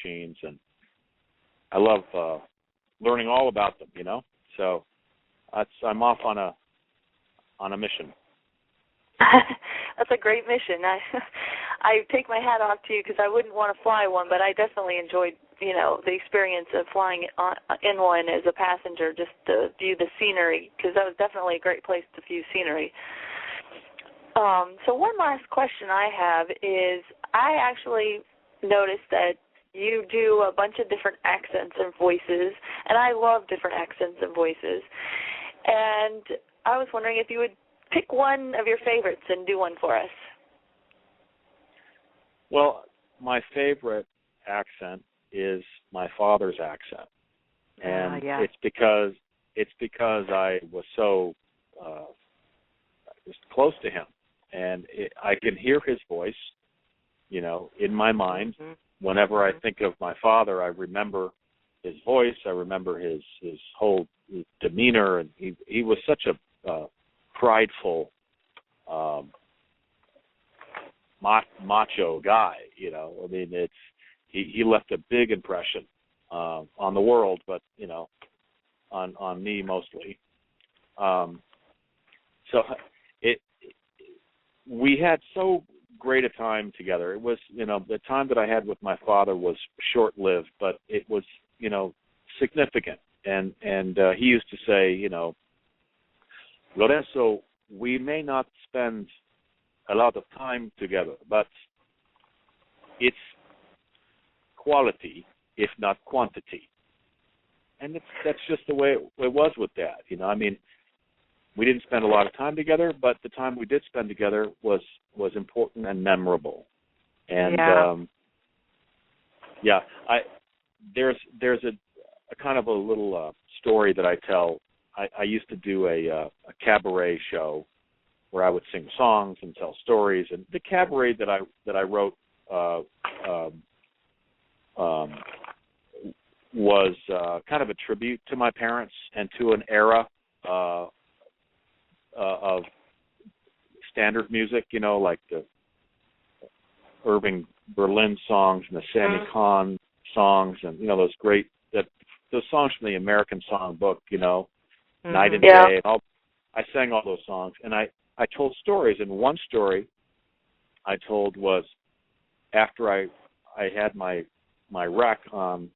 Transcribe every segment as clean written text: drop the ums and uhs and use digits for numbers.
machines, and I love learning all about them, So I'm off on a mission. That's a great mission. I take my hat off to you because I wouldn't want to fly one, but I definitely enjoyed, the experience of flying in one as a passenger, just to view the scenery, because that was definitely a great place to view scenery. So one last question I have is, I actually noticed that you do a bunch of different accents and voices, and I love different accents and voices. And I was wondering if you would pick one of your favorites and do one for us. Well, my favorite accent is my father's accent, and it's because I was so just close to him, and I can hear his voice, in my mind. Mm-hmm. Whenever I think of my father, I remember his voice. I remember his whole demeanor, and he was such a prideful, macho guy. I mean, he left a big impression on the world, but on me mostly. So we had so great a time together. It was, the time that I had with my father was short-lived, but it was, significant. And he used to say, Lorenzo, we may not spend a lot of time together, but it's quality, if not quantity. And that's just the way it was with Dad. I mean, we didn't spend a lot of time together, but the time we did spend together was important and memorable. And there's a kind of a little story that I tell. I used to do a cabaret show where I would sing songs and tell stories, and the cabaret that I wrote was kind of a tribute to my parents and to an era of standard music, like the Irving Berlin songs and the Sammy Cahn songs, and those songs from the American Songbook, Night and Day, and all. I sang all those songs, and I told stories. And one story I told was after I had my wreck on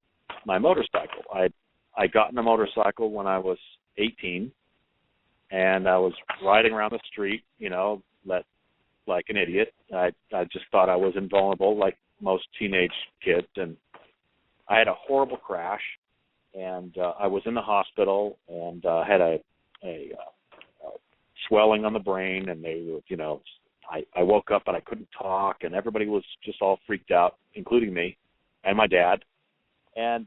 my motorcycle. I got in a motorcycle when I was 18, and I was riding around the street, like an idiot. I just thought I was invulnerable, like most teenage kids, and I had a horrible crash, and I was in the hospital, and had a swelling on the brain, and they were, I woke up and I couldn't talk, and everybody was just all freaked out, including me and my dad. And,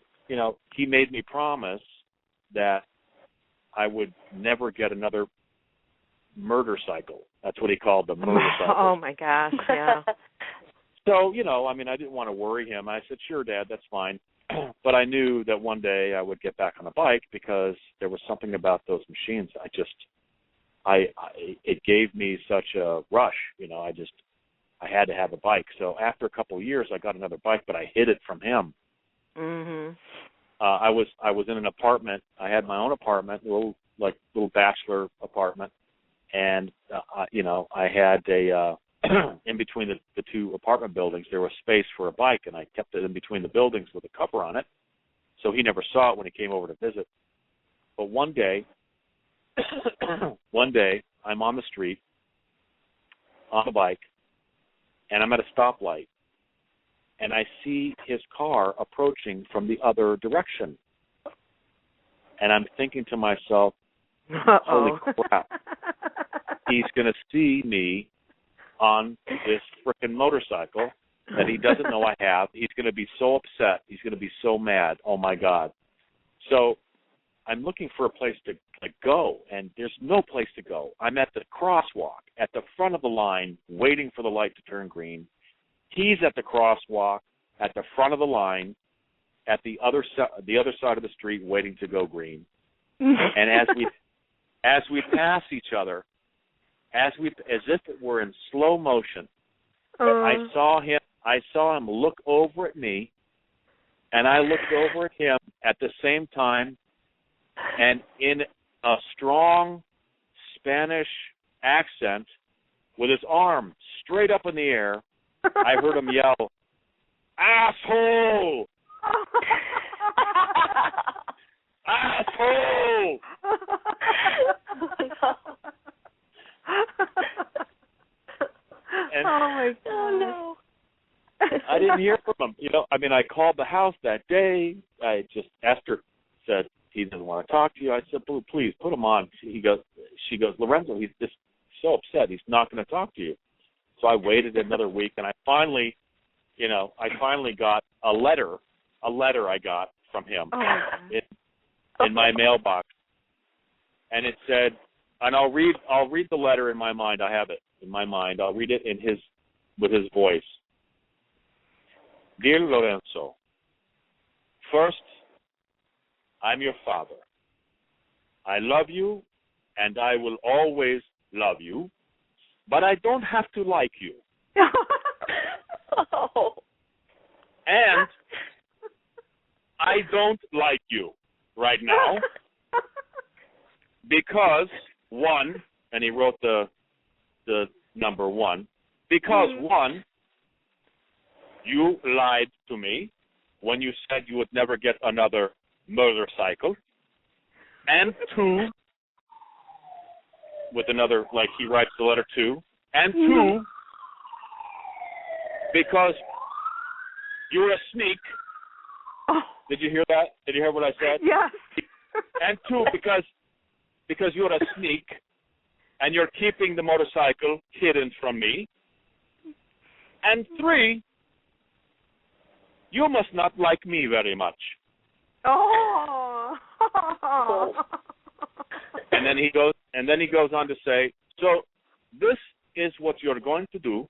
he made me promise that I would never get another murder cycle. That's what he called the murder cycle. Oh, my gosh, yeah. So, I didn't want to worry him. I said, sure, Dad, that's fine. But I knew that one day I would get back on a bike because there was something about those machines. It gave me such a rush, I had to have a bike. So after a couple of years, I got another bike, but I hid it from him. Mm-hmm. I was in an apartment. I had my own apartment, little bachelor apartment, and I had a in between the two apartment buildings, there was space for a bike, and I kept it in between the buildings with a cover on it, so he never saw it when he came over to visit. But one day, I'm on the street on a bike, and I'm at a stoplight, and I see his car approaching from the other direction. And I'm thinking to myself, holy crap, he's going to see me on this frickin' motorcycle that he doesn't know I have. He's going to be so upset. He's going to be so mad. Oh, my God. So I'm looking for a place to go, and there's no place to go. I'm at the crosswalk at the front of the line waiting for the light to turn green. He's at the crosswalk at the front of the line at the other side of the street waiting to go green. And as we pass each other, as if it were in slow motion, I saw him look over at me, And I looked over at him at the same time, and in a strong Spanish accent, with his arm straight up in the air, I heard him yell, "Asshole! Asshole!" And oh my God! Oh no! I didn't hear from him. I called the house that day. Esther said he doesn't want to talk to you. I said, please put him on. She goes, Lorenzo, he's just so upset. He's not going to talk to you. So I waited another week, and I finally got a letter I got from him in my mailbox, and it said, and I'll read the letter in my mind. I have it in my mind. I'll read it with his voice. Dear Lorenzo, first, I'm your father. I love you, and I will always love you, but I don't have to like you. Oh. And I don't like you right now because, one, and he wrote the number one, because, one, you lied to me when you said you would never get another motorcycle. And two, with another, like he writes the letter two, and two, because you're a sneak. Oh. Did you hear that? Did you hear what I said? Yes. And two, because you're a sneak and you're keeping the motorcycle hidden from me. And three, you must not like me very much. Oh. And then he goes on to say, so this is what you're going to do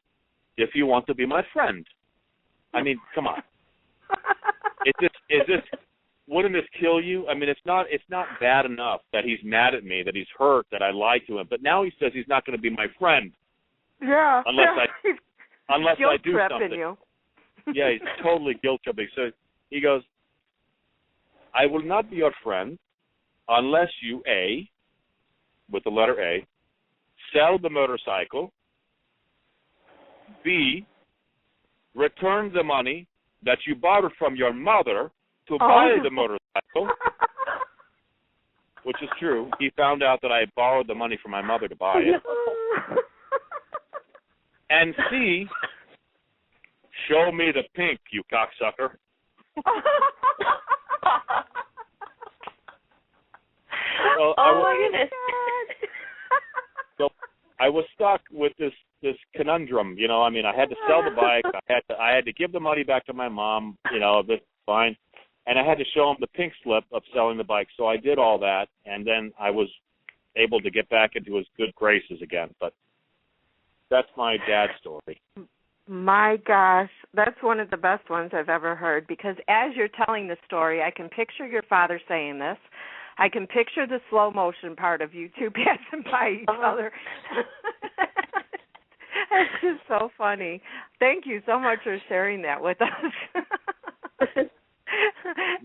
if you want to be my friend. I mean, come on. Is this wouldn't this kill you? I mean, it's not bad enough that he's mad at me, that he's hurt, that I lied to him, but now he says he's not going to be my friend. Yeah. Unless I do something. You. Yeah, he's totally guilt tripping. So he goes, I will not be your friend unless you, A, with the letter A, sell the motorcycle, B, return the money that you borrowed from your mother to buy the motorcycle, which is true. He found out that I borrowed the money from my mother to buy it. And C, show me the pink, you cocksucker. Well, my goodness. So I was stuck with this conundrum, I mean, I had to sell the bike, I had to give the money back to my mom, that's fine, and I had to show him the pink slip of selling the bike. So I did all that, and then I was able to get back into his good graces again. But that's my dad's story. My gosh, that's one of the best ones I've ever heard, because as you're telling the story, I can picture your father saying this. I can picture the slow motion part of you two passing by each other. It's just so funny. Thank you so much for sharing that with us.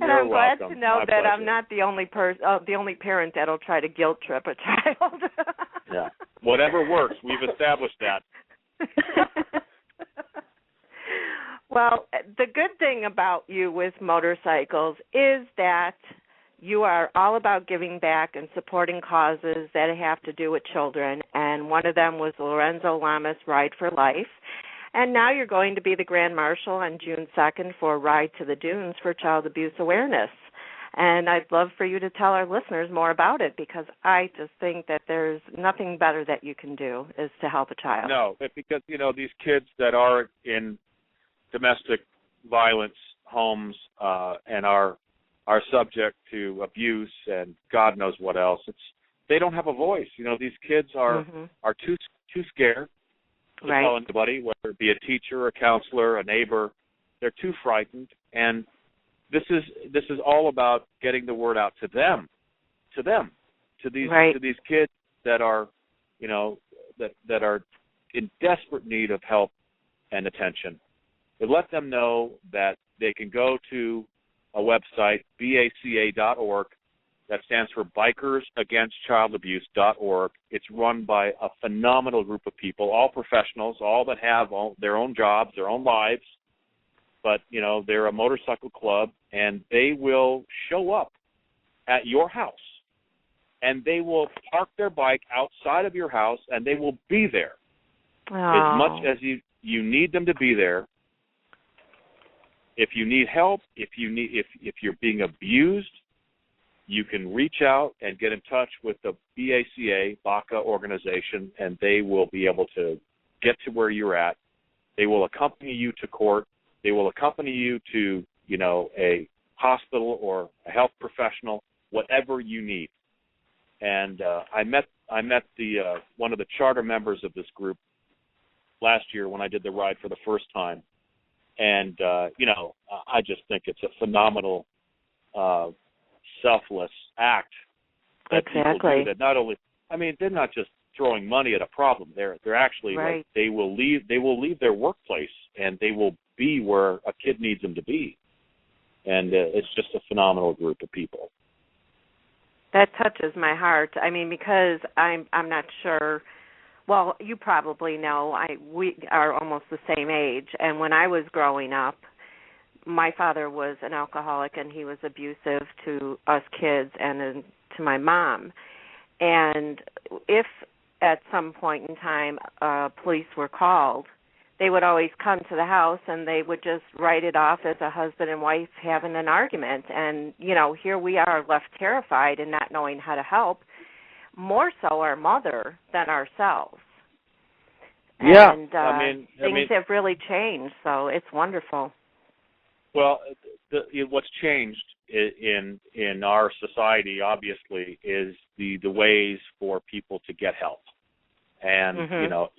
And I'm glad to know that I'm not the only parent that'll try to guilt trip a child. Yeah, whatever works. We've established that. Well, the good thing about you with motorcycles is that you are all about giving back and supporting causes that have to do with children, and one of them was Lorenzo Lamas Ride for Life. And now you're going to be the Grand Marshal on June 2nd for Ride to the Dunes for Child Abuse Awareness. And I'd love for you to tell our listeners more about it, because I just think that there's nothing better that you can do is to help a child. No, because, these kids that are in domestic violence homes and are subject to abuse and God knows what else. They don't have a voice. These kids are too scared to tell anybody, whether it be a teacher, a counselor, a neighbor. They're too frightened, and this is all about getting the word out to them, to these kids that are, that are in desperate need of help and attention. To let them know that they can go to a website, BACA.org. That stands for BikersAgainstChildAbuse.org. It's run by a phenomenal group of people, all professionals, all that have their own jobs, their own lives. But, you know, they're a motorcycle club, and they will show up at your house, and they will park their bike outside of your house, and they will be there as much as you need them to be there. If you need help, if you're being abused, you can reach out and get in touch with the BACA organization, and they will be able to get to where you're at. They will accompany you to court. They will accompany you to, you know, a hospital or a health professional, whatever you need. And I met the one of the charter members of this group last year when I did the ride for the first time. And, you know, I just think it's a phenomenal selfless act that people do, that not only, I mean, they're not just throwing money at a problem. They're actually like, they will leave their workplace, and they will be where a kid needs them to be. And it's just a phenomenal group of people. That touches my heart. I mean, because I'm not sure. Well, you probably know we are almost the same age, and when I was growing up, my father was an alcoholic, and he was abusive to us kids and to my mom. And if at some point in time police were called, they would always come to the house, and they would just write it off as a husband and wife having an argument. And, you know, here we are left terrified and not knowing how to help, more so our mother than ourselves. Yeah, and things have really changed, so it's wonderful. Well, what's changed in our society, obviously, is the ways for people to get help. And you know,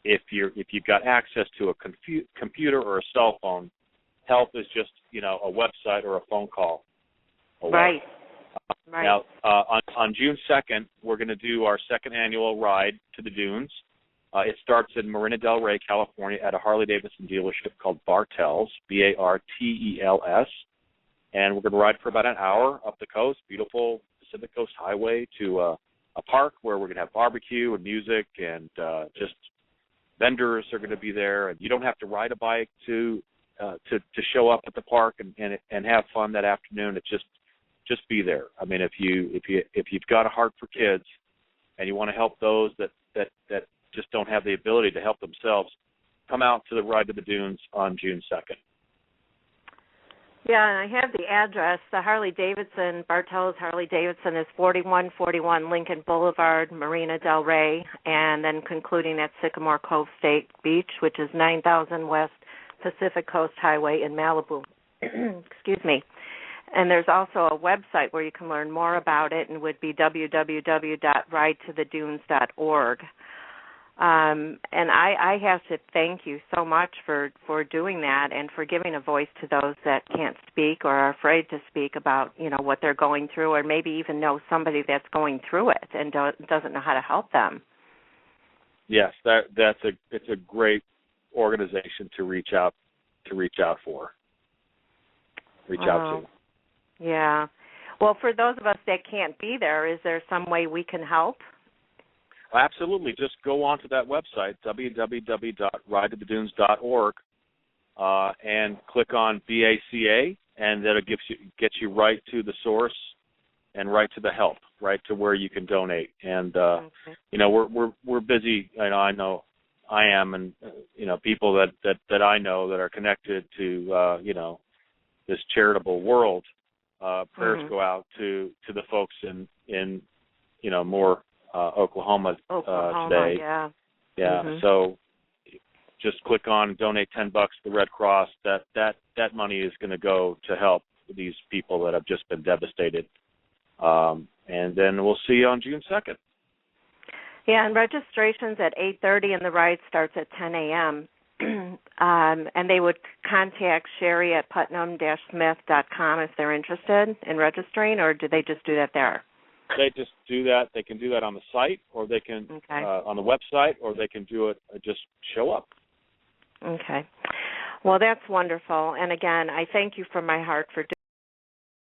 if you've got access to a computer or a cell phone, help is just, you know, a website or a phone call away. Right. Now, on June 2nd, we're going to do our second annual ride to the dunes. It starts in Marina del Rey, California, at a Harley-Davidson dealership called Bartels, Bartels. And we're going to ride for about an hour up the coast, beautiful Pacific Coast Highway, to a park where we're going to have barbecue and music, and just vendors are going to be there. And you don't have to ride a bike to show up at the park and have fun that afternoon. It's just be there. I mean, if you've got a heart for kids and you want to help those that just don't have the ability to help themselves, come out to the Ride to the Dunes on June 2nd. Yeah, and I have the address. The Harley-Davidson, Bartels Harley-Davidson is 4141 Lincoln Boulevard, Marina del Rey, and then concluding at Sycamore Cove State Beach, which is 9000 West Pacific Coast Highway in Malibu. Excuse me. And there's also a website where you can learn more about it, and would be www.ridetothedunes.org. And I have to thank you so much for doing that and for giving a voice to those that can't speak or are afraid to speak about, you know, what they're going through, or maybe even know somebody that's going through it and doesn't know how to help them. Yes, it's a great organization to reach out to. Yeah. Well, for those of us that can't be there, is there some way we can help? Absolutely. Just go onto that website, www.ridetothedunes.org, and click on BACA, and that'll get you right to the source and right to the help, right to where you can donate. And you know, we're busy. I know I am, and you know, people that I know that are connected to you know, this charitable world. Prayers go out to the folks in you know, more Oklahoma today. Yeah. So just click on donate $10 to the Red Cross. That money is going to go to help these people that have just been devastated. And then we'll see you on June 2nd. Yeah, and registration's at 8:30, and the ride starts at 10 a.m. And they would contact Sherry at putnam-smith.com if they're interested in registering, or do they just do that there? They just do that. They can do that on the site, or they can on the website, or they can do it just show up. Okay. Well, that's wonderful. And again, I thank you from my heart for doing